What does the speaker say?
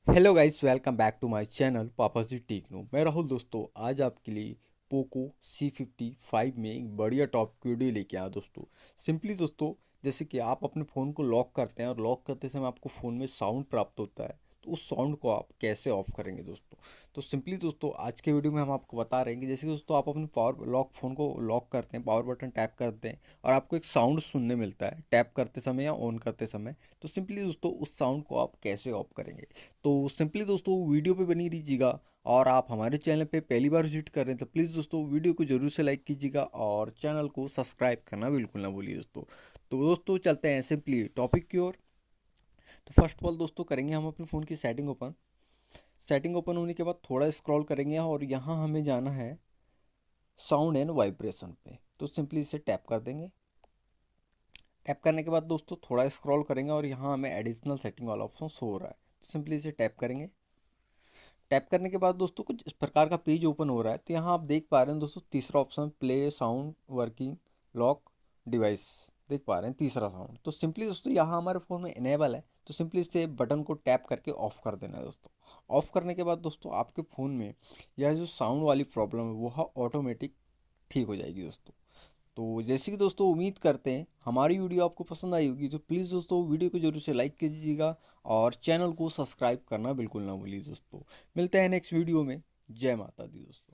Hello guys, welcome back to my channel papa ji techno. मैं राहुल दोस्तों। आज आपके लिए पोको C55 में एक बढ़िया टॉप वीडियो लेके आया दोस्तों। सिंपली दोस्तों, जैसे कि आप अपने फ़ोन को लॉक करते हैं और लॉक करते समय आपको फ़ोन में साउंड प्राप्त होता है, तो उस साउंड को आप कैसे ऑफ करेंगे दोस्तों। तो सिंपली दोस्तों, आज के वीडियो में हम आपको बता रहे हैं कि जैसे कि दोस्तों आप अपने पावर लॉक फ़ोन को लॉक करते हैं, पावर बटन टैप करते हैं और आपको एक साउंड सुनने मिलता है टैप करते समय या ऑन करते समय। तो सिंपली दोस्तों उस साउंड को आप कैसे ऑफ करेंगे। तो सिंपली दोस्तों वीडियो पे बनी रहिएगा। और आप हमारे चैनल पे पहली बार विजिट कर रहे हैं तो प्लीज़ दोस्तों वीडियो को जरूर से लाइक कीजिएगा और चैनल को सब्सक्राइब करना बिल्कुल ना भूलिए दोस्तों। तो दोस्तों चलते हैं सिंपली टॉपिक की ओर। तो फर्स्ट ऑफ ऑल दोस्तों करेंगे हम अपने फ़ोन की सेटिंग ओपन। सेटिंग ओपन होने के बाद थोड़ा स्क्रॉल करेंगे और यहाँ हमें जाना है साउंड एंड वाइब्रेशन पे। तो सिंपली इसे टैप कर देंगे। टैप करने के बाद दोस्तों थोड़ा स्क्रॉल करेंगे और यहाँ हमें एडिशनल सेटिंग वाला ऑप्शन शो हो रहा है, तो सिंपली इसे टैप करेंगे। टैप करने के बाद दोस्तों कुछ इस प्रकार का पेज ओपन हो रहा है। तो यहाँ आप देख पा रहे हैं दोस्तों तीसरा option play sound working lock device, देख पा रहे हैं तीसरा साउंड। तो सिंपली दोस्तों यहाँ हमारे फ़ोन में इनेबल है, तो सिंपली इसे बटन को टैप करके ऑफ कर देना है दोस्तों। ऑफ करने के बाद दोस्तों आपके फ़ोन में यह जो साउंड वाली प्रॉब्लम है वो ऑटोमेटिक ठीक हो जाएगी दोस्तों। तो जैसे कि दोस्तों उम्मीद करते हैं हमारी वीडियो आपको पसंद आई होगी, तो प्लीज़ दोस्तों वीडियो को जरूर से लाइक कीजिएगा और चैनल को सब्सक्राइब करना बिल्कुल ना भूलिए दोस्तों। मिलते हैं नेक्स्ट वीडियो में। जय माता दी दोस्तों।